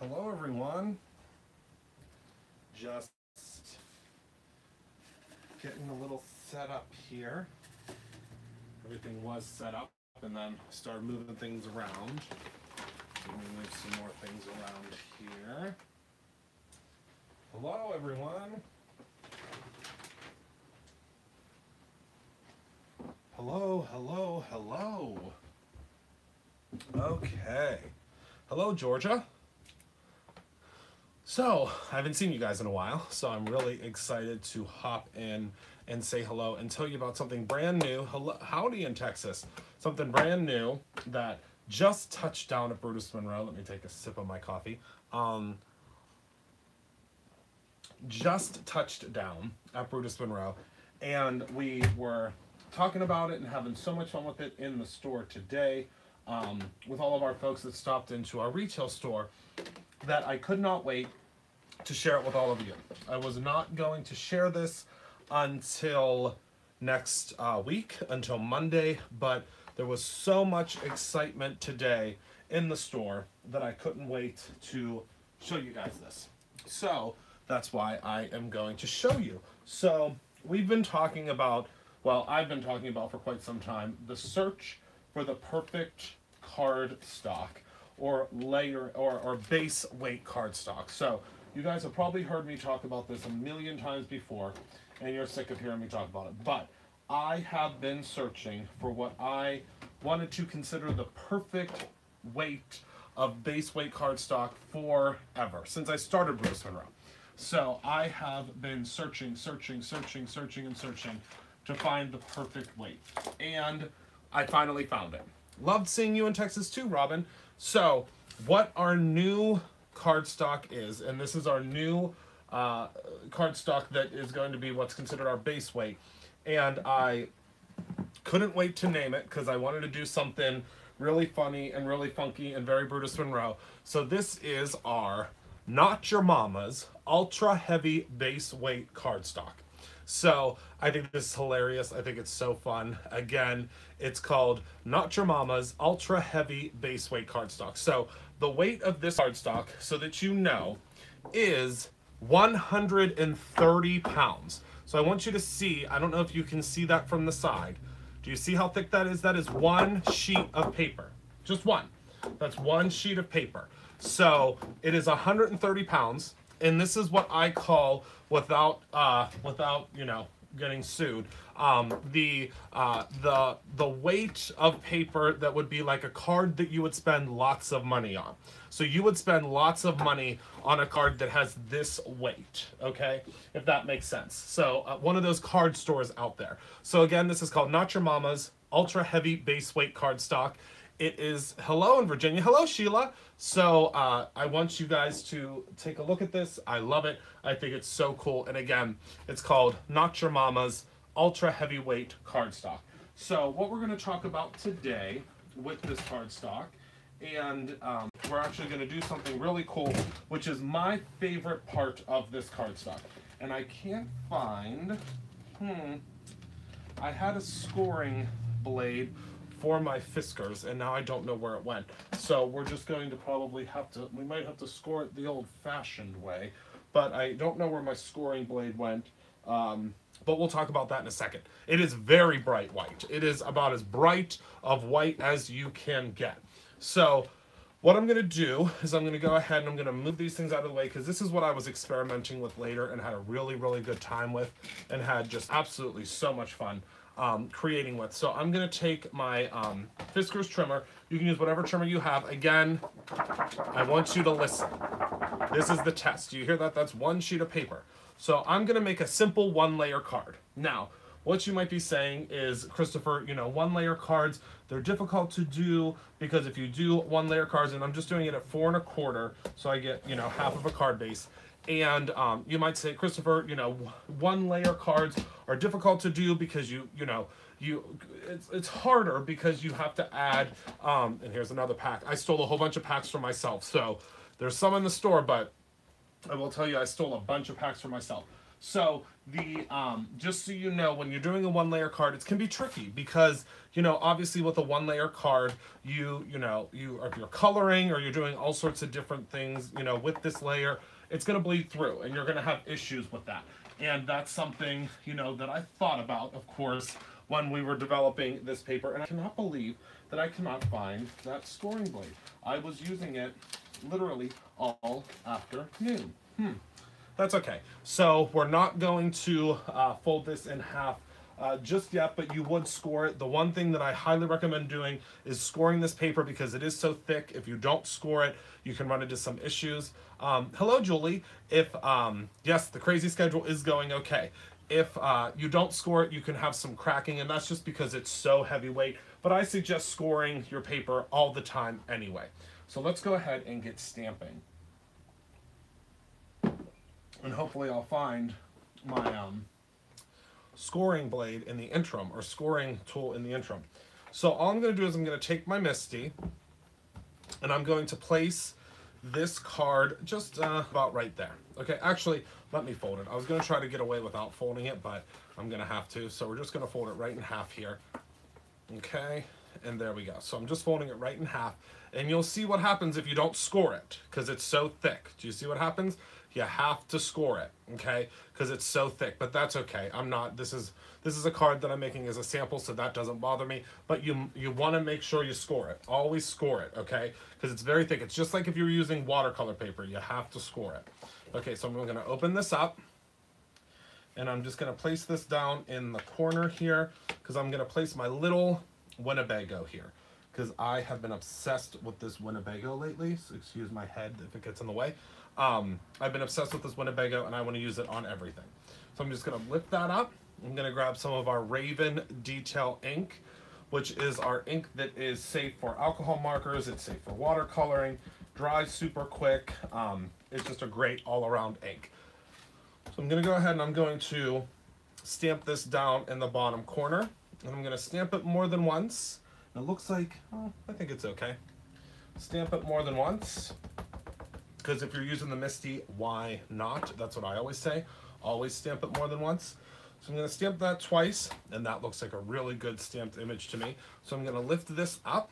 Hello everyone. Just getting a little set up here. Everything was set up and then started moving things around. Let me move some more things around here. Hello everyone. Hello, hello, hello. Okay. Hello, Georgia. So, I haven't seen you guys in a while, so I'm really excited to hop in and say hello and tell you about something brand new. Hello, howdy in Texas. Something brand new that just touched down at Brutus Monroe. Let me take a sip of my coffee. Just touched down at Brutus Monroe, and we were talking about it and having so much fun with it in the store today with all of our folks that stopped into our retail store, that I could not wait to share it with all of you. I was not going to share this until next week, until Monday, but there was so much excitement today in the store that I couldn't wait to show you guys this. So that's why I am going to show you. So we've been talking about, well, I've been talking about for quite some time, the search for the perfect cardstock or layer or base weight cardstock. So you guys have probably heard me talk about this a million times before, and you're sick of hearing me talk about it. But I have been searching for what I wanted to consider the perfect weight of base weight cardstock forever, since I started Brutus Monroe. So I have been searching to find the perfect weight. And I finally found it. Loved seeing you in Texas too, Robin. So what our new cardstock is, and this is our new cardstock that is going to be what's considered our base weight. And I couldn't wait to name it because I wanted to do something really funny and really funky and very Brutus Monroe. So this is our Not Your Mama's Ultra Heavy Base Weight Cardstock. So I think this is hilarious. I think it's so fun. Again, it's called Not Your Mama's Ultra Heavy Base Weight Cardstock. So the weight of this cardstock, so that you know, is 130 pounds. So I want you to see, I don't know if you can see that from the side. Do you see how thick that is? That is one sheet of paper. Just one. That's one sheet of paper. So it is 130 pounds. And this is what I call, without you know, getting sued, the weight of paper that would be like a card that you would spend lots of money on. So you would spend lots of money on a card that has this weight, okay? If that makes sense. So one of those card stores out there. So again, this is called Not Your Mama's Ultra Heavy Base Weight Cardstock. It is, hello in Virginia. Hello, Sheila. So I want you guys to take a look at this. I love it. I think it's so cool. And again, it's called Not Your Mama's Ultra Heavyweight Cardstock. So what we're going to talk about today with this cardstock, and we're actually going to do something really cool, which is my favorite part of this cardstock. And I can't find, I had a scoring blade for my Fiskars, and now I don't know where it went. So we're just going to probably have to, we might have to score it the old-fashioned way, but I don't know where my scoring blade went, but we'll talk about that in a second. It is very bright white. It is about as bright of white as you can get. So what I'm going to do is I'm going to go ahead and I'm going to move these things out of the way, because this is what I was experimenting with later and had a really, really good time with and had just absolutely so much fun creating with. So I'm going to take my Fiskars trimmer. You can use whatever trimmer you have. Again, I want you to listen. This is the test. Do you hear that? That's one sheet of paper. So I'm going to make a simple one-layer card. Now, what you might be saying is, Christopher, you know, one-layer cards, they're difficult to do, because if you do one-layer cards, and I'm just doing it at 4 1/4, so I get, you know, half of a card base. And you might say, Christopher, you know, one-layer cards are difficult to do because it's harder because you have to add, and here's another pack. I stole a whole bunch of packs for myself. So there's some in the store, but I will tell you, I stole a bunch of packs for myself. So just so you know, when you're doing a one layer card, it can be tricky because, you know, obviously with a one layer card, if you're coloring or you're doing all sorts of different things, you know, with this layer, it's going to bleed through and you're going to have issues with that. And that's something, you know, that I thought about, of course, when we were developing this paper. And I cannot believe that I cannot find that scoring blade. I was using it literally all afternoon. That's okay. So we're not going to fold this in half just yet, but you would score it. The one thing that I highly recommend doing is scoring this paper because it is so thick. If you don't score it, you can run into some issues. Hello, Julie. If yes, the crazy schedule is going okay. If you don't score it, you can have some cracking, and that's just because it's so heavyweight. But I suggest scoring your paper all the time anyway. So let's go ahead and get stamping. And hopefully I'll find my scoring blade in the interim, or scoring tool in the interim. So all I'm going to do is I'm going to take my Misty, and I'm going to place this card just about right there. Okay, actually, let me fold it. I was going to try to get away without folding it, but I'm going to have to. So we're just going to fold it right in half here. Okay, and there we go. So I'm just folding it right in half, and you'll see what happens if you don't score it, because it's so thick. Do you see what happens? You have to score it, okay, because it's so thick. But that's okay. I'm not. This is a card that I'm making as a sample, so that doesn't bother me. But you want to make sure you score it. Always score it, okay, because it's very thick. It's just like if you're using watercolor paper. You have to score it. Okay, so I'm going to open this up, and I'm just going to place this down in the corner here, because I'm going to place my little Winnebago here, because I have been obsessed with this Winnebago lately. So excuse my head if it gets in the way. I've been obsessed with this Winnebago, and I want to use it on everything. So I'm just going to lift that up. I'm going to grab some of our Raven Detail ink, which is our ink that is safe for alcohol markers. It's safe for watercoloring, dries super quick. It's just a great all-around ink. So I'm going to go ahead and I'm going to stamp this down in the bottom corner. And I'm going to stamp it more than once. It looks like, oh, I think it's okay. Stamp it more than once. Because if you're using the Misty, why not? That's what I always say. Always stamp it more than once. So I'm going to stamp that twice, and that looks like a really good stamped image to me. So I'm going to lift this up.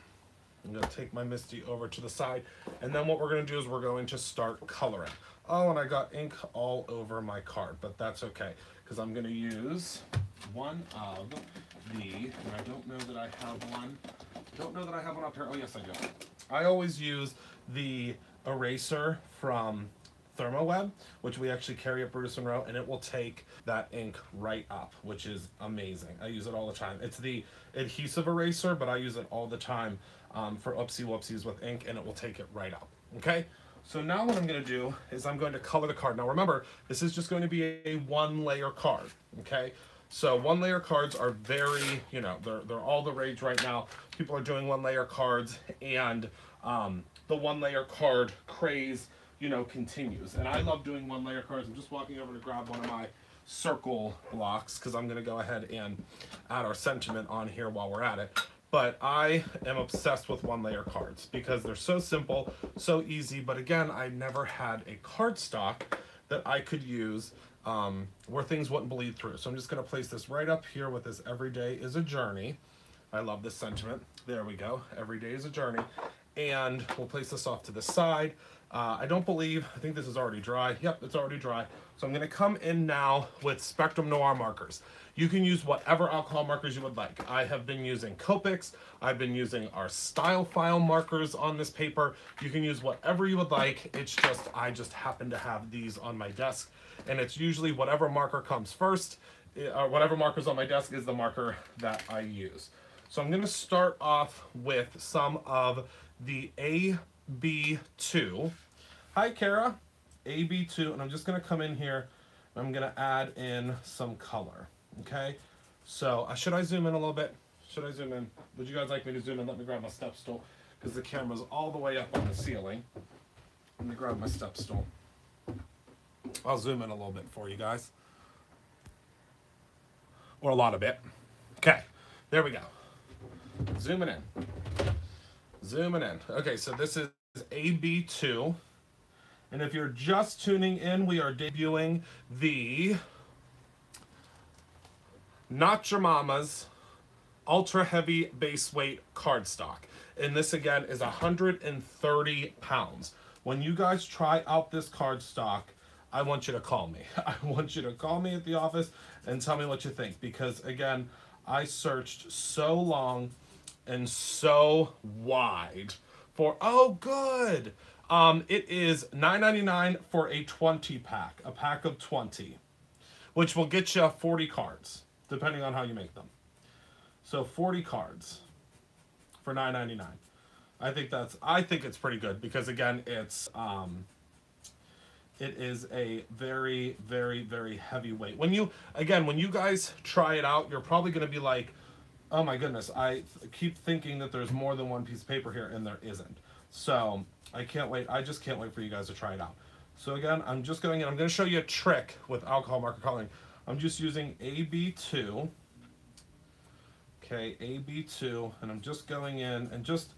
I'm going to take my Misty over to the side, and then what we're going to do is we're going to start coloring. Oh, and I got ink all over my card, but that's okay, because I'm going to use one of the, and I don't know that I have one. Don't know that I have one up here. Oh, yes, I do. I always use the eraser from ThermoWeb, which we actually carry at Brutus Monroe, and it will take that ink right up, which is amazing. I use it all the time. It's the adhesive eraser, but I use it all the time for oopsie whoopsies with ink, and it will take it right up. Okay, so now what I'm going to do is I'm going to color the card. Now remember, this is just going to be a one layer card. Okay, so one layer cards are very, you know, they're all the rage right now. People are doing one layer cards, and the one layer card craze, you know, continues. And I love doing one layer cards. I'm just walking over to grab one of my circle blocks because I'm going to go ahead and add our sentiment on here while we're at it. But I am obsessed with one layer cards because they're so simple, so easy. But again, I never had a cardstock that I could use where things wouldn't bleed through. So I'm just going to place this right up here with this Every Day is a Journey. I love this sentiment. There we go. Every day is a journey. And we'll place this off to the side. I think this is already dry. Yep, it's already dry. So I'm going to come in now with Spectrum Noir markers. You can use whatever alcohol markers you would like. I have been using Copics. I've been using our Style File markers on this paper. You can use whatever you would like. It's just, I just happen to have these on my desk. And it's usually whatever marker comes first, or whatever marker's on my desk is the marker that I use. So I'm going to start off with some of the AB2. Hi, Kara. AB2, and I'm just going to come in here and I'm going to add in some color. Okay, so should I zoom in a little bit? Should I zoom in? Would you guys like me to zoom in? Let me grab my step stool because the camera's all the way up on the ceiling. Let me grab my step stool. I'll zoom in a little bit for you guys. Or a lot of it. Okay, there we go. Zooming in. Zooming in. Okay, so this is AB2. And if you're just tuning in, we are debuting the Not Your Mama's ultra heavy base weight cardstock. And this again is 130 pounds. When you guys try out this cardstock, I want you to call me. I want you to call me at the office and tell me what you think, because again, I searched so long and so wide for, oh good. It is $9.99 for a 20 pack, a pack of 20, which will get you 40 cards, depending on how you make them. So 40 cards for $9.99. I think it's pretty good, because again, it is a very, very, very heavy weight. When you guys try it out, you're probably going to be like, oh my goodness, I keep thinking that there's more than one piece of paper here, and there isn't. So I can't wait. I just can't wait for you guys to try it out. So again, I'm just going in. I'm going to show you a trick with alcohol marker coloring. I'm just using AB2. Okay, AB2, and I'm just going in and just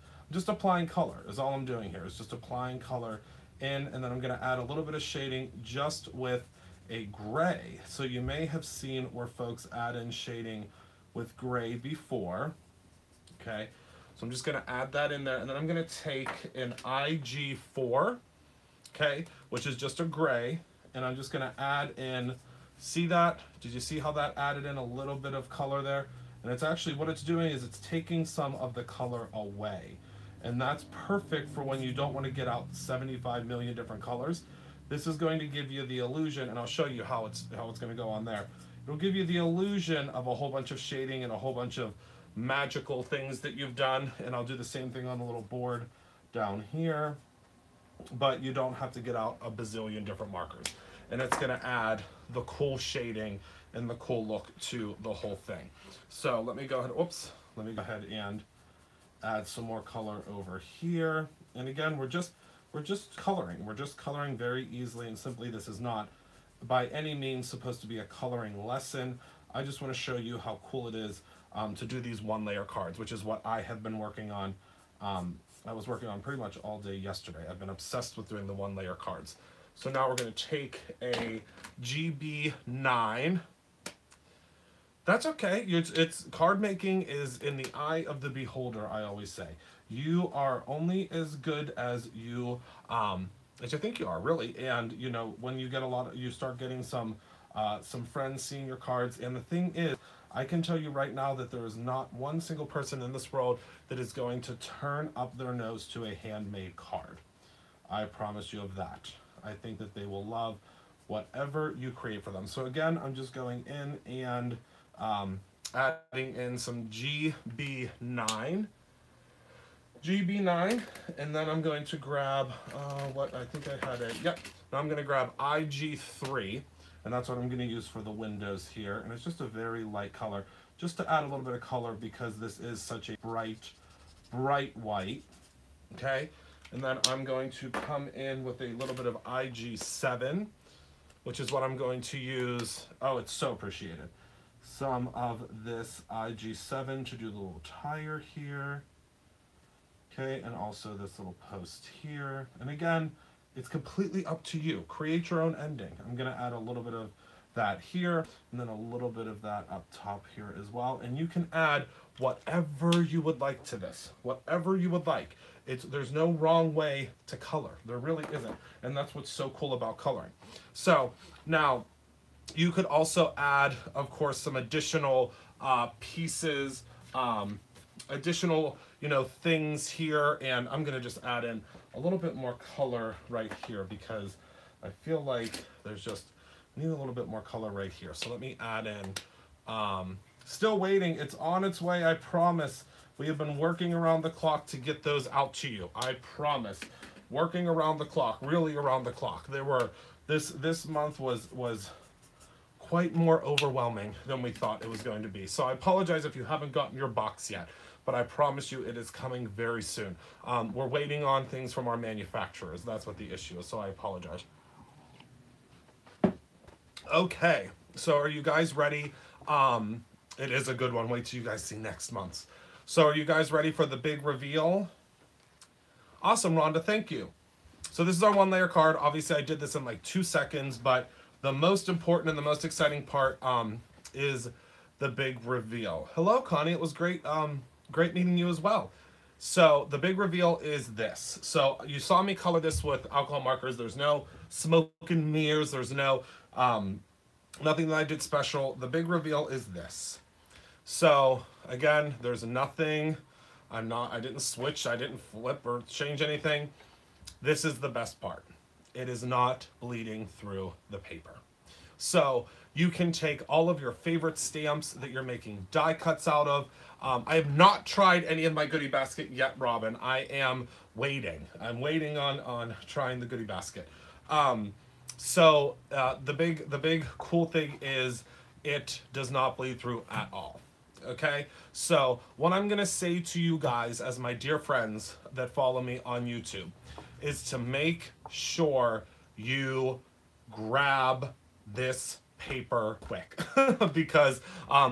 applying color is all I'm doing here, is just applying color in, and then I'm going to add a little bit of shading just with a gray. So you may have seen where folks add in shading with gray before. Okay, so I'm just going to add that in there, and then I'm going to take an IG4, okay, which is just a gray, and I'm just going to add in, see that? Did you see how that added in a little bit of color there? And it's actually, what it's doing is it's taking some of the color away. And that's perfect for when you don't want to get out 75 million different colors. This is going to give you the illusion, and I'll show you how it's going to go on there. It'll give you the illusion of a whole bunch of shading and a whole bunch of magical things that you've done. And I'll do the same thing on the little board down here. But you don't have to get out a bazillion different markers. And it's going to add the cool shading and the cool look to the whole thing. So let me go ahead, let me go ahead and add some more color over here. And again, we're just coloring. We're just coloring very easily and simply. This is not by any means supposed to be a coloring lesson. I just want to show you how cool it is to do these one layer cards, which is what I have been working on. I was working on pretty much all day yesterday. I've been obsessed with doing the one layer cards. So now we're going to take a GB9. That's okay. It's card making is in the eye of the beholder, I always say. You are only as good as you as you think you are, really. And you know, when you get you start getting some friends seeing your cards. And the thing is, I can tell you right now that there is not one single person in this world that is going to turn up their nose to a handmade card. I promise you of that. I think that they will love whatever you create for them. So again, I'm just going in and adding in some GB9, and then I'm going to grab what I think I had yep. Now I'm going to grab IG3, and that's what I'm going to use for the windows here. And it's just a very light color, just to add a little bit of color, because this is such a bright white. Okay, and then I'm going to come in with a little bit of IG7, which is what I'm going to use. Oh, it's so appreciated. Some of this IG7 to do the little tire here. Okay, and also this little post here. And again, it's completely up to you. Create your own ending. I'm going to add a little bit of that here, and then a little bit of that up top here as well. And you can add whatever you would like to this, whatever you would like. There's no wrong way to color. There really isn't. And that's what's so cool about coloring. So now you could also add, of course, some additional pieces, additional, things here. And I'm going to just add in a little bit more color right here, because I feel like I need a little bit more color right here. So let me add in, still waiting. It's on its way. I promise. We have been working around the clock to get those out to you. I promise. Working around the clock, really around the clock. This month was quite more overwhelming than we thought it was going to be. So I apologize if you haven't gotten your box yet, but I promise you it is coming very soon. We're waiting on things from our manufacturers. That's what the issue is, so I apologize. Okay, so are you guys ready? It is a good one. Wait till you guys see next month's. So are you guys ready for the big reveal? Awesome, Rhonda, thank you. So this is our one layer card. Obviously I did this in like 2 seconds, but the most important and the most exciting part is the big reveal. Hello, Connie. It was great meeting you as well. So the big reveal is this. So you saw me color this with alcohol markers. There's no smoke and mirrors. There's no nothing that I did special. The big reveal is this. So again, there's nothing. I didn't switch. I didn't flip or change anything. This is the best part. It is not bleeding through the paper. So you can take all of your favorite stamps that you're making die cuts out of. I have not tried any of my goodie basket yet, Robin. I am waiting. I'm waiting on trying the goodie basket. So the big cool thing is it does not bleed through at all. Okay, so what I'm gonna say to you guys, as my dear friends that follow me on YouTube, is to make sure you grab this paper quick because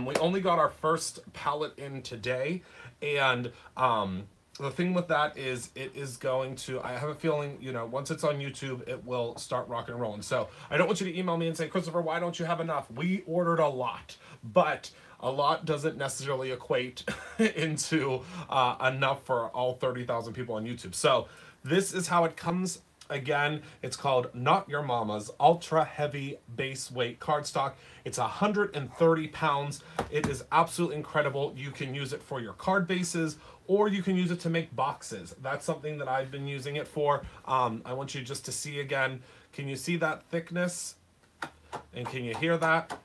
we only got our first palette in today, and the thing with that is it is going to, I have a feeling, you know, once it's on YouTube, it will start rocking and rolling. So I don't want you to email me and say, Christopher, why don't you have enough? We ordered a lot, but a lot doesn't necessarily equate into enough for all 30,000 people on YouTube. So this is how it comes. Again, it's called Not Your Mama's Ultra Heavy Base Weight Cardstock. It's 130 pounds. It is absolutely incredible. You can use it for your card bases, or you can use it to make boxes. That's something that I've been using it for. I want you just to see again. Can you see that thickness? And can you hear that?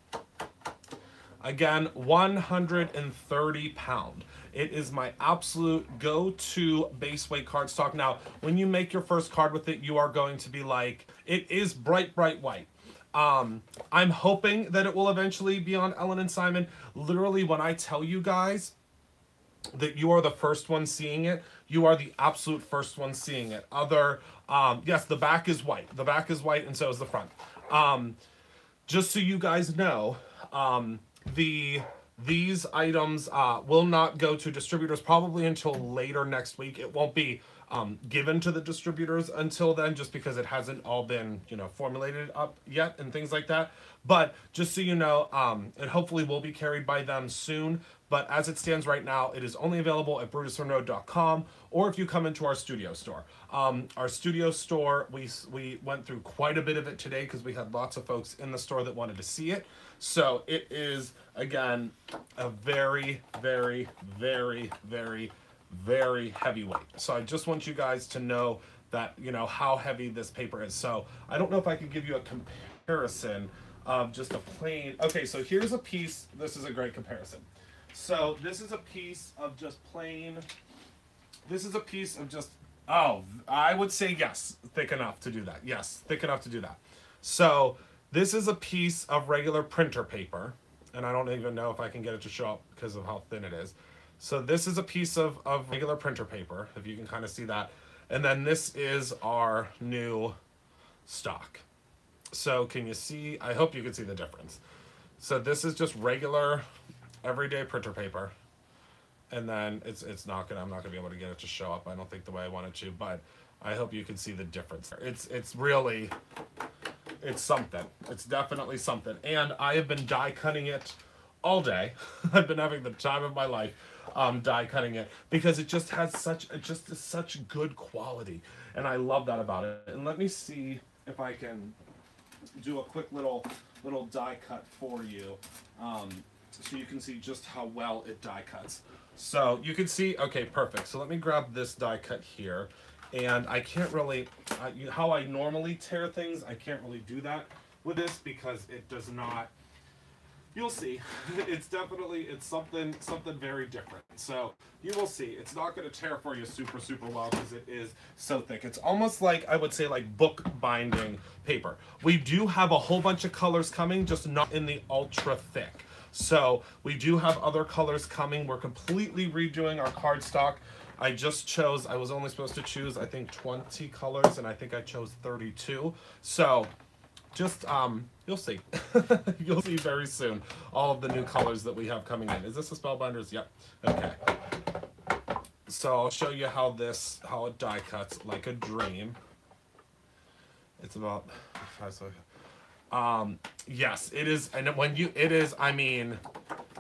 Again, 130 pound. It is my absolute go-to base weight cardstock. Now, when you make your first card with it, you are going to be like, it is bright, bright white. I'm hoping that it will eventually be on Ellen and Simon. Literally, when I tell you guys that you are the first one seeing it, you are the absolute first one seeing it. Yes, the back is white. The back is white, and so is the front. Just so you guys know, these items will not go to distributors probably until later next week. It won't be given to the distributors until then, just because it hasn't all been, you know, formulated up yet and things like that. But just so you know, it hopefully will be carried by them soon. But as it stands right now, it is only available at brutusmonroe.com, or if you come into our studio store. Our studio store, we went through quite a bit of it today because we had lots of folks in the store that wanted to see it. So it is, again, a very, very, very, very, very heavy weight. So I just want you guys to know that, you know, how heavy this paper is. So I don't know if I could give you a comparison of just a plain, okay, so here's a piece, this is a great comparison. So this is a piece of just plain, this is a piece of just, oh, I would say yes, thick enough to do that. Yes, thick enough to do that. So this is a piece of regular printer paper, and I don't even know if I can get it to show up because of how thin it is. So this is a piece of regular printer paper, if you can kind of see that. And then this is our new stock. So can you see? I hope you can see the difference. So this is just regular, everyday printer paper. And then it's not gonna, I'm not gonna be able to get it to show up, I don't think, the way I want it to, but I hope you can see the difference. It's really, it's something. It's definitely something. And I have been die cutting it all day. I've been having the time of my life die cutting it because it just has such good quality, and I love that about it. And let me see if I can do a quick little die cut for you, so you can see just how well it die cuts. So you can see, okay, perfect. So let me grab this die cut here. And I can't really, how I normally tear things, I can't really do that with this because it does not, you'll see. It's definitely, it's something very different. So you will see. It's not going to tear for you super, super well because it is so thick. It's almost like, I would say, like book binding paper. We do have a whole bunch of colors coming, just not in the ultra thick. So we do have other colors coming. We're completely redoing our cardstock. I just chose, I was only supposed to choose, I think, 20 colors, and I think I chose 32. So just, you'll see. You'll see very soon all of the new colors that we have coming in. Is this a Spellbinders? Yep. Okay. So I'll show you how it die cuts like a dream. It's about 5 seconds. Yes, it is, and when you, it is, I mean,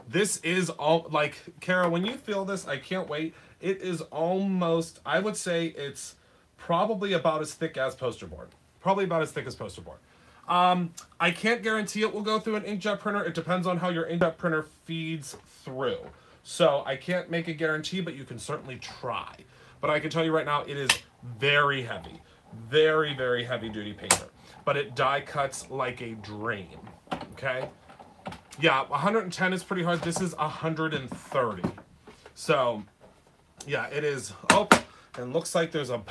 This is all, like, Kara, when you feel this, I can't wait. It is almost, I would say it's probably about as thick as poster board. Probably about as thick as poster board. I can't guarantee it will go through an inkjet printer. It depends on how your inkjet printer feeds through. So I can't make a guarantee, but you can certainly try. But I can tell you right now, it is very heavy. Very, very heavy duty paper. But it die cuts like a dream. Okay? Yeah, 110 is pretty hard. This is 130. So, yeah, it is. Oh, and looks like there's a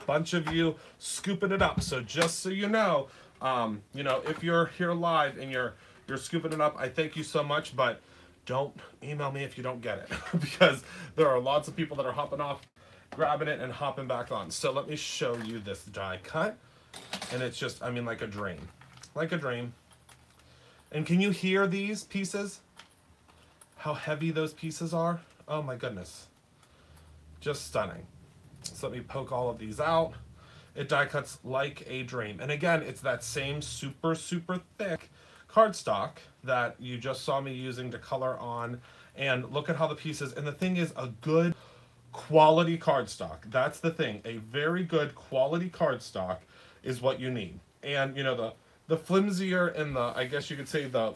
bunch of you scooping it up. So just so you know, if you're here live and you're scooping it up, I thank you so much. But don't email me if you don't get it, because there are lots of people that are hopping off, grabbing it, and hopping back on. So let me show you this die cut, and it's just, I mean, like a dream, like a dream. And can you hear these pieces? How heavy those pieces are? Oh my goodness. Just stunning. So let me poke all of these out. It die cuts like a dream. And again, it's that same super, super thick cardstock that you just saw me using to color on. And look at how the pieces, and the thing is, a good quality cardstock. That's the thing. A very good quality cardstock is what you need. And you know, the flimsier and the, I guess you could say, the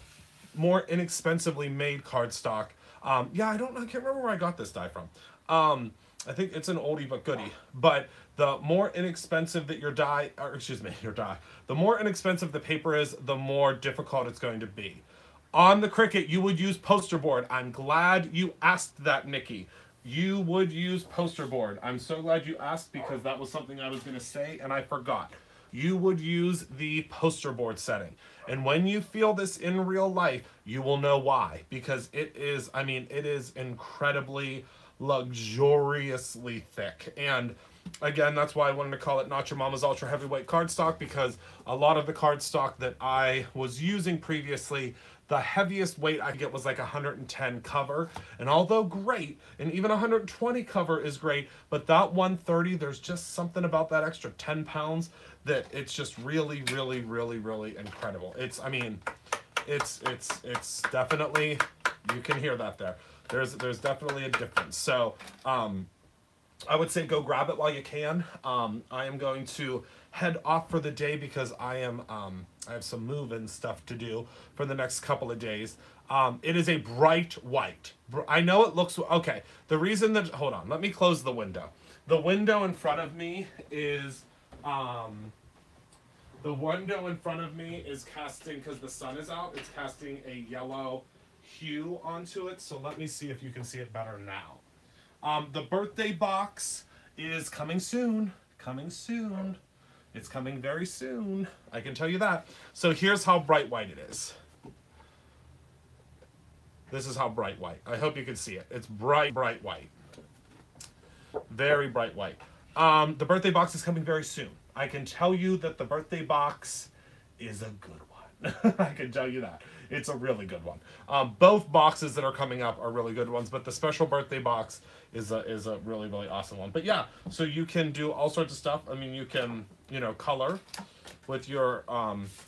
more inexpensively made cardstock. Yeah, I can't remember where I got this die from. I think it's an oldie but goodie. But the more inexpensive that the more inexpensive the paper is, the more difficult it's going to be. On the Cricut, you would use poster board. I'm glad you asked that, Nikki. You would use poster board. I'm so glad you asked, because that was something I was going to say and I forgot. You would use the poster board setting. And when you feel this in real life, you will know why. Because it is, I mean, it is incredibly, luxuriously thick. And again, that's why I wanted to call it Not Your Mama's Ultra Heavyweight Cardstock, because a lot of the cardstock that I was using previously, the heaviest weight I could get was like 110 cover. And although great, and even 120 cover is great, but that 130, there's just something about that extra 10 pounds that it's just really, really, really, really incredible. It's, I mean, it's definitely, you can hear that there. There's definitely a difference. So, I would say go grab it while you can. I am going to head off for the day because I have some move-in stuff to do for the next couple of days. It is a bright white. I know it looks, okay. The reason that, hold on, let me close the window. The window in front of me is, casting, because the sun is out, it's casting a yellow hue onto it. So let me see if you can see it better now. The birthday box is coming soon. Coming soon. It's coming very soon. I can tell you that. So here's how bright white it is. This is how bright white. I hope you can see it. It's bright, bright white. Very bright white. The birthday box is coming very soon. I can tell you that the birthday box is a good one. I can tell you that. It's a really good one. Both boxes that are coming up are really good ones, but the special birthday box is a really, really awesome one. But yeah, so you can do all sorts of stuff. I mean, you can, color with your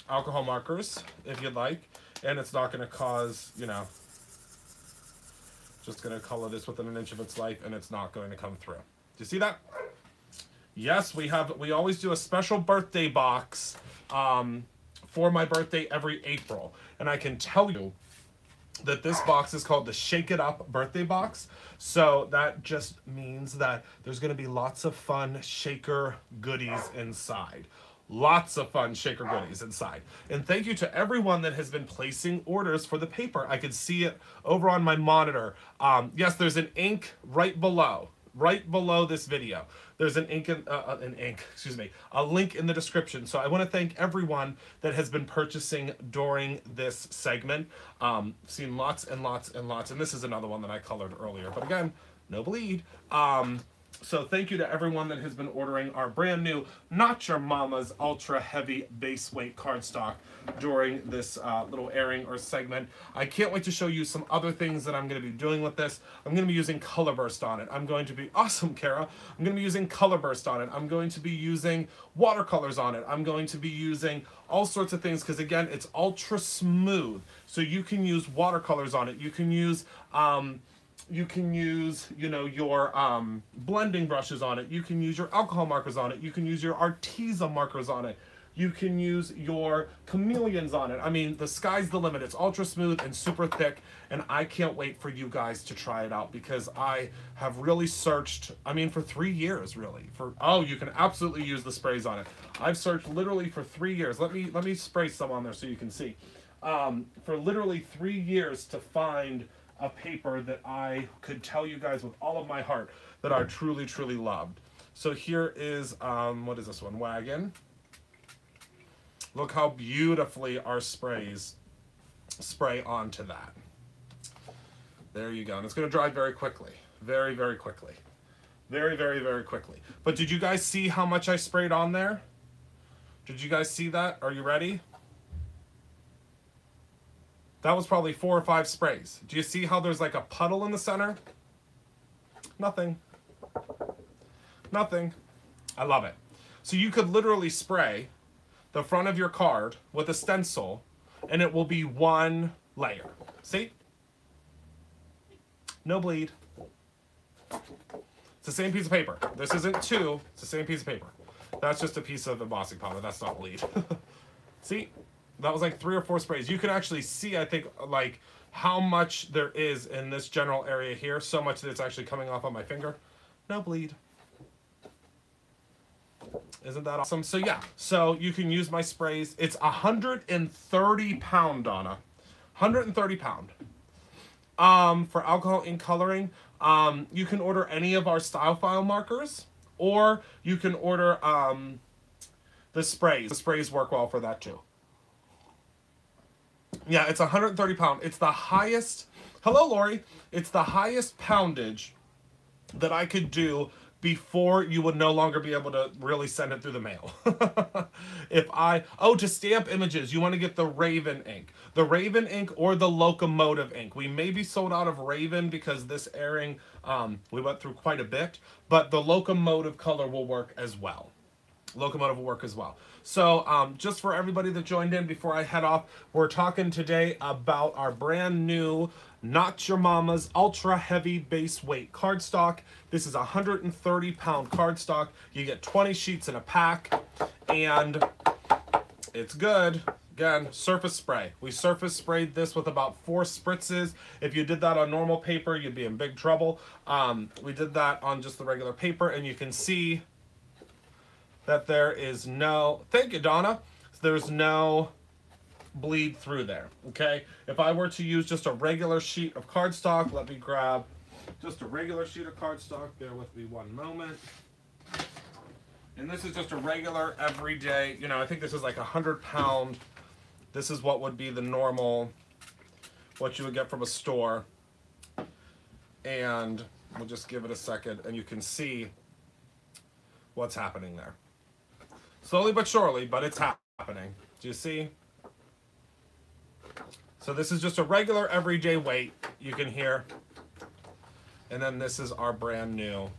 alcohol markers if you'd like, and it's not going to cause, just going to color this within an inch of its life, and it's not going to come through. Do you see that? Yes, we always do a special birthday box for my birthday every April. And I can tell you that this box is called the Shake It Up birthday box. So that just means that there's going to be lots of fun shaker goodies inside. Lots of fun shaker goodies inside. And thank you to everyone that has been placing orders for the paper. I could see it over on my monitor. Yes, there's an ink right below this video. There's a link in the description. So I want to thank everyone that has been purchasing during this segment. Seen lots and lots and lots, and this is another one that I colored earlier, but again, no bleed. So thank you to everyone that has been ordering our brand new Not Your Mama's Ultra Heavy Base Weight cardstock during this little airing or segment. I can't wait to show you some other things that I'm going to be doing with this. I'm going to be using Color Burst on it. I'm going to be, awesome Kara, I'm going to be using Color Burst on it. I'm going to be using watercolors on it. I'm going to be using all sorts of things because again, it's ultra smooth. So you can use watercolors on it. You can use you know, your blending brushes on it. You can use your alcohol markers on it. You can use your Arteza markers on it. You can use your chameleons on it. I mean, the sky's the limit. It's ultra smooth and super thick, and I can't wait for you guys to try it out because I have really searched, I mean, for 3 years, really. Oh, you can absolutely use the sprays on it. I've searched literally for 3 years. Let me spray some on there so you can see. For literally 3 years to find a paper that I could tell you guys with all of my heart that I truly, truly loved. So here is, what is this one? Wagon. Look how beautifully our sprays spray onto that. There you go. And it's going to dry very quickly. Very, very quickly. Very, very, very quickly. But did you guys see how much I sprayed on there? Did you guys see that? Are you ready? That was probably 4 or 5 sprays. Do you see how there's like a puddle in the center? Nothing. Nothing. I love it. So you could literally spray the front of your card with a stencil and it will be one layer. See? No bleed. It's the same piece of paper. This isn't 2, it's the same piece of paper. That's just a piece of embossing powder. That's not bleed. See? That was like 3 or 4 sprays. You can actually see, I think, like how much there is in this general area here. So much that it's actually coming off on my finger. No bleed. Isn't that awesome? So yeah, so you can use my sprays. It's 130 pound, Donna. 130 pound. For alcohol ink coloring, you can order any of our style file markers, or you can order the sprays. The sprays work well for that too. Yeah, it's 130 pound. It's the highest, hello Lori, it's the highest poundage that I could do before you would no longer be able to really send it through the mail. To stamp images, you want to get the Raven ink. The Raven ink or the Locomotive ink. We may be sold out of Raven because this airing, we went through quite a bit, but the Locomotive color will work as well. Locomotive will work as well. So just for everybody that joined in before I head off, we're talking today about our brand new Not Your Mama's Ultra Heavy Base Weight cardstock. This is 130 pound cardstock. You get 20 sheets in a pack and it's good. Again, surface spray. We surface sprayed this with about 4 spritzes. If you did that on normal paper, you'd be in big trouble. We did that on just the regular paper and you can see that there is no, thank you Donna, there's no bleed through there, okay? If I were to use just a regular sheet of cardstock, let me grab just a regular sheet of cardstock, bear with me one moment. And this is just a regular everyday, you know, I think this is like 100 pound. This is what would be the normal, what you would get from a store. And we'll just give it a second and you can see what's happening there. Slowly but surely, but it's happening. Do you see? So this is just a regular everyday weight you can hear. And then this is our brand new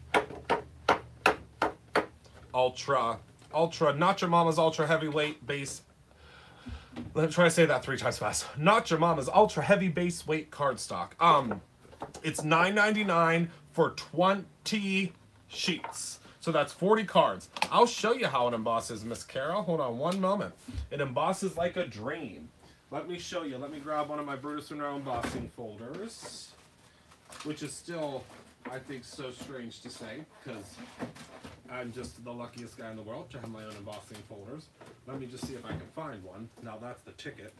Ultra, Not Your Mama's Ultra Heavyweight Base. Let's try to say that 3 times fast. Not Your Mama's Ultra Heavy Base Weight cardstock. It's $9.99 for 20 sheets. So that's 40 cards. I'll show you how it embosses, Miss Carol. Hold on one moment. It embosses like a dream. Let me show you. Let me grab one of my Brutus Monroe embossing folders, which is still, I think, so strange to say, because I'm just the luckiest guy in the world to have my own embossing folders. Let me just see if I can find one. Now that's the ticket.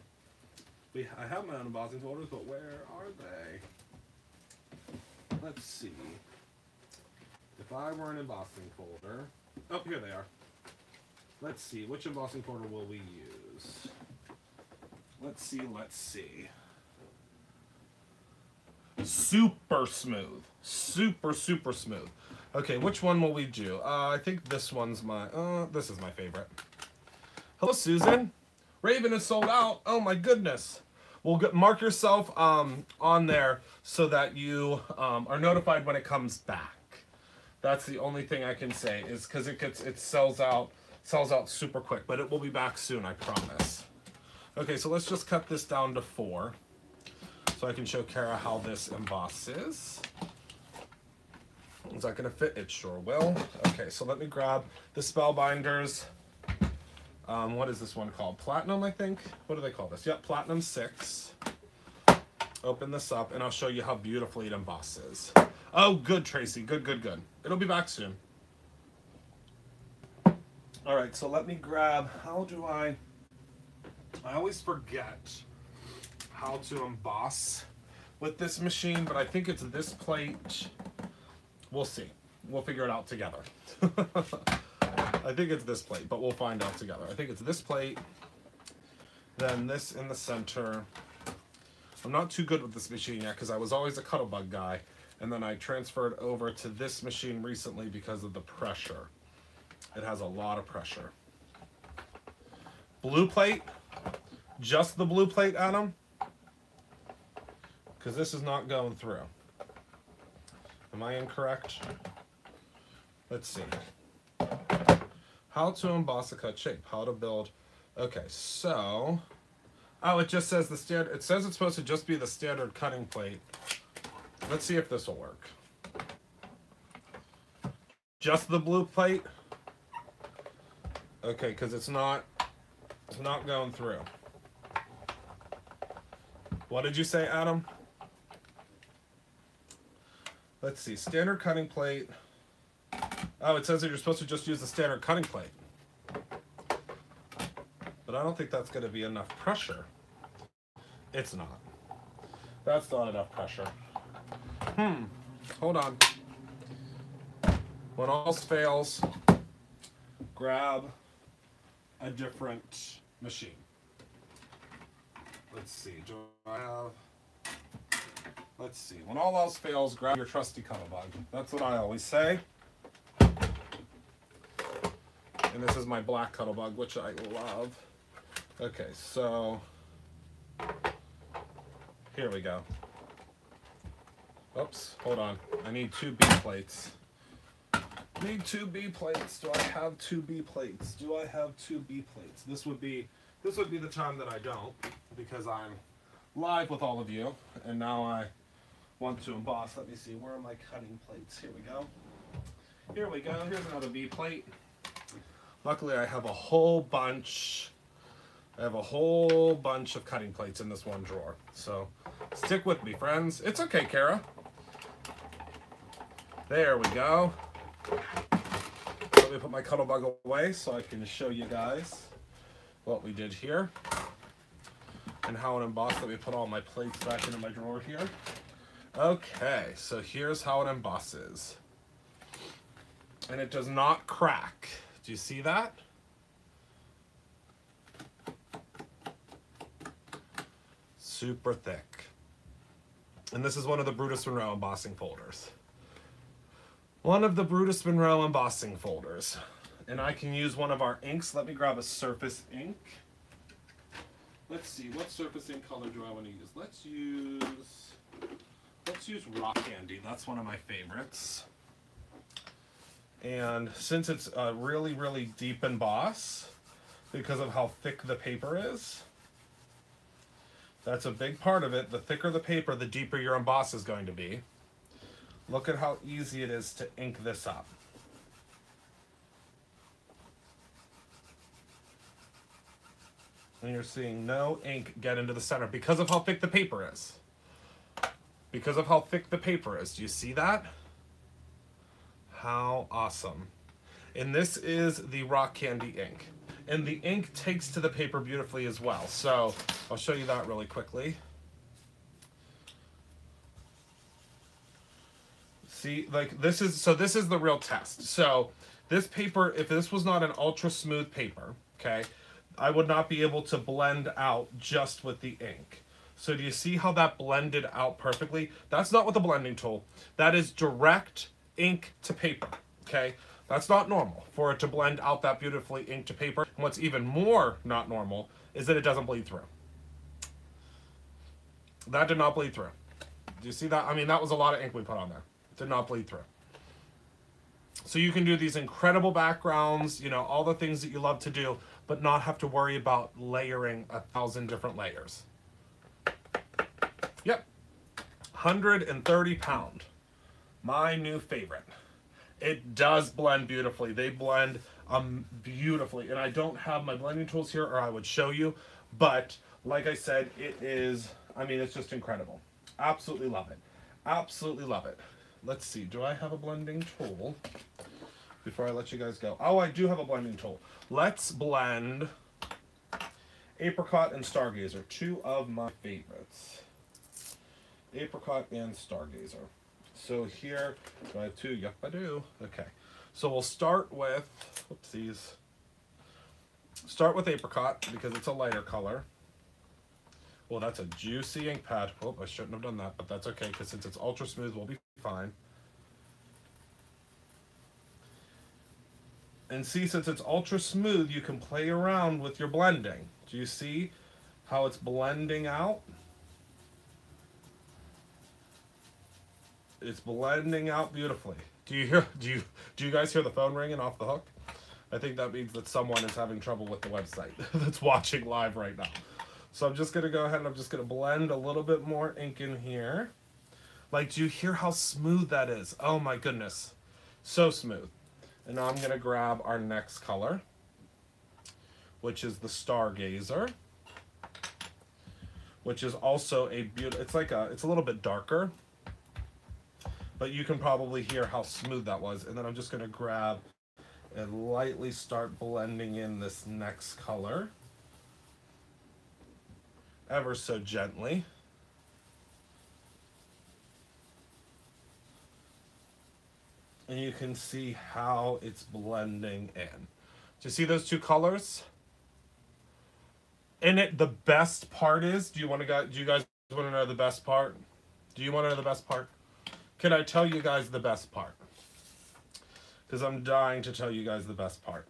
I have my own embossing folders, but where are they? Let's see. If I were an embossing folder, oh, here they are. Let's see, which embossing folder will we use? Let's see. Super smooth. Super, super smooth. Okay, which one will we do? I think this one's this is my favorite. Hello, Susan. Raven is sold out. Oh my goodness. Well, mark yourself on there so that you are notified when it comes back. That's the only thing I can say, is because it sells out super quick, but it will be back soon, I promise. Okay, so let's just cut this down to 4 so I can show Kara how this embosses. Is that going to fit? It sure will. Okay, so let me grab the Spellbinders. What is this one called? Platinum, I think? What do they call this? Yep, Platinum 6. Open this up, and I'll show you how beautifully it embosses. Oh, good, Tracy. Good, good, good. It'll be back soon. All right, so let me grab... How do I always forget how to emboss with this machine, but I think it's this plate. We'll see. We'll figure it out together. I think it's this plate, but we'll find out together. I think it's this plate, then this in the center. I'm not too good with this machine yet because I was always a Cuttlebug guy, and then I transferred over to this machine recently because of the pressure. It has a lot of pressure. Blue plate? Just the blue plate, Adam? Because this is not going through. Am I incorrect? Let's see. How to emboss a cut shape. How to build. Okay, so. Oh, it just says the standard. It says it's supposed to just be the standard cutting plate. Let's see if this will work. Just the blue plate? Okay, because it's not going through. What did you say, Adam? Let's see. Standard cutting plate. Oh, it says that you're supposed to just use the standard cutting plate. But I don't think that's going to be enough pressure. It's not. That's not enough pressure. Hold on. When all else fails, grab a different machine. Let's see. Do I have... Let's see. When all else fails, grab your trusty Cuttlebug. That's what I always say. And this is my black Cuttlebug, which I love. Okay, so here we go. Oops, hold on. I need 2 B plates. Need 2 B plates. Do I have 2 B plates? Do I have 2 B plates? This would be the time that I don't, because I'm live with all of you, and now I want to emboss. Let me see. Where are my cutting plates? Here we go. Here we go. Here's another B plate. Luckily, I have a whole bunch. I have a whole bunch of cutting plates in this one drawer. So stick with me, friends. It's okay, Kara. There we go. Let me put my Cuttlebug away so I can show you guys what we did here and how it embossed. Let me put all my plates back into my drawer here. Okay, so here's how it embosses. And it does not crack. Do you see that? Super thick. And this is one of the Brutus Monroe embossing folders. One of the Brutus Monroe embossing folders. And I can use one of our inks. Let me grab a surface ink. Let's see, what surface ink color do I want to use? Let's use Rock Candy. That's one of my favorites. And since it's a really, really deep emboss, because of how thick the paper is, that's a big part of it. The thicker the paper, the deeper your emboss is going to be. Look at how easy it is to ink this up. And you're seeing no ink get into the center because of how thick the paper is. Because of how thick the paper is. Do you see that? How awesome. And this is the Rock Candy ink. And the ink takes to the paper beautifully as well. So I'll show you that really quickly. See, like this is the real test. So this paper, if this was not an ultra smooth paper, okay, I would not be able to blend out just with the ink. So do you see how that blended out perfectly? That's not with the blending tool. That is direct ink to paper, okay? That's not normal for it to blend out that beautifully ink to paper. And what's even more not normal is that it doesn't bleed through. That did not bleed through. Do you see that? I mean, that was a lot of ink we put on there. It did not bleed through. So you can do these incredible backgrounds, you know, all the things that you love to do, but not have to worry about layering 1,000 different layers. Yep. 130 pound. My new favorite. It does blend beautifully. They blend beautifully. And I don't have my blending tools here, or I would show you. But like I said, it is, I mean, it's just incredible. Absolutely love it. Absolutely love it. Let's see. Do I have a blending tool? Before I let you guys go. Oh, I do have a blending tool. Let's blend Apricot and Stargazer. Two of my favorites. Apricot and Stargazer. So here, do I have two? Yep, I do. Okay. So we'll start with, whoopsies. Start with Apricot because it's a lighter color. Well, that's a juicy ink pad. Oh, I shouldn't have done that, but that's okay because since it's ultra smooth, we'll be fine. And see, since it's ultra smooth, you can play around with your blending. Do you see how it's blending out? It's blending out beautifully. Do you guys hear the phone ringing off the hook? I think that means that someone is having trouble with the website that's watching live right now. So I'm just gonna go ahead and I'm just gonna blend a little bit more ink in here. Like, do you hear how smooth that is? Oh my goodness, so smooth. And now I'm gonna grab our next color, which is the Stargazer, which is also a beautiful, it's a little bit darker, but you can probably hear how smooth that was. And then I'm just gonna grab and lightly start blending in this next color, ever so gently. And you can see how it's blending in. Do you see those two colors? And the best part is, do you guys want to know the best part? Do you want to know the best part? Can I tell you guys the best part? Because I'm dying to tell you guys the best part.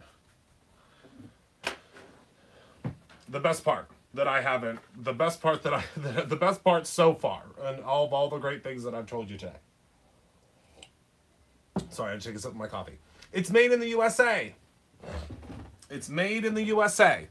The best part that I haven't, the best part the best part so far, and all the great things that I've told you today. Sorry, I had to take a sip of my coffee. It's made in the USA. It's made in the USA.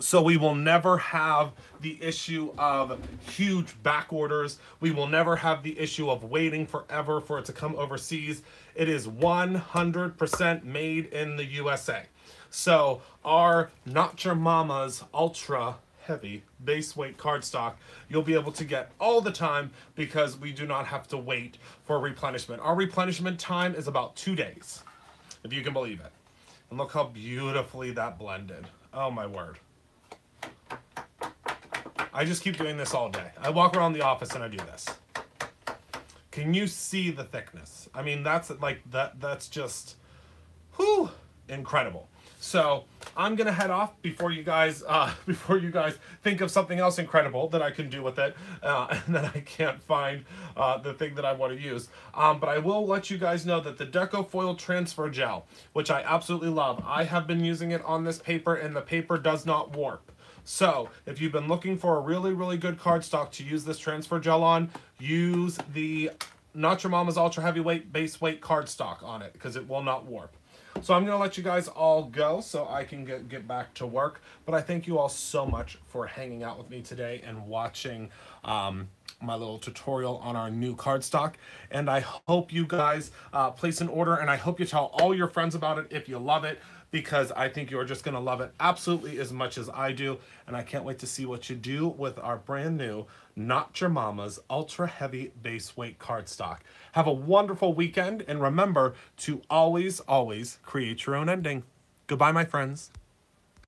So we will never have the issue of huge back orders. We will never have the issue of waiting forever for it to come overseas. It is 100% made in the USA. So our Not Your Mama's Ultra Heavy base weight cardstock you'll be able to get all the time because we do not have to wait for replenishment. Our replenishment time is about 2 days, if you can believe it. And look how beautifully that blended. Oh my word. I just keep doing this all day. I walk around the office and I do this. Can you see the thickness? I mean, that's just, whew, incredible. So I'm gonna head off before you guys think of something else incredible that I can do with it, and then I can't find the thing that I want to use. But I will let you guys know that the Deco Foil Transfer Gel, which I absolutely love, I have been using it on this paper, and the paper does not warp. So if you've been looking for a really, really good cardstock to use this transfer gel on, use the Not Your Mama's Ultra Heavyweight Base Weight cardstock on it because it will not warp. So I'm going to let you guys all go so I can get back to work. But I thank you all so much for hanging out with me today and watching my little tutorial on our new cardstock. And I hope you guys place an order, and I hope you tell all your friends about it if you love it, because I think you're just going to love it absolutely as much as I do. And I can't wait to see what you do with our brand new Not Your Mama's Ultra Heavy Base Weight cardstock. Have a wonderful weekend, and remember to always, always create your own ending. Goodbye, my friends.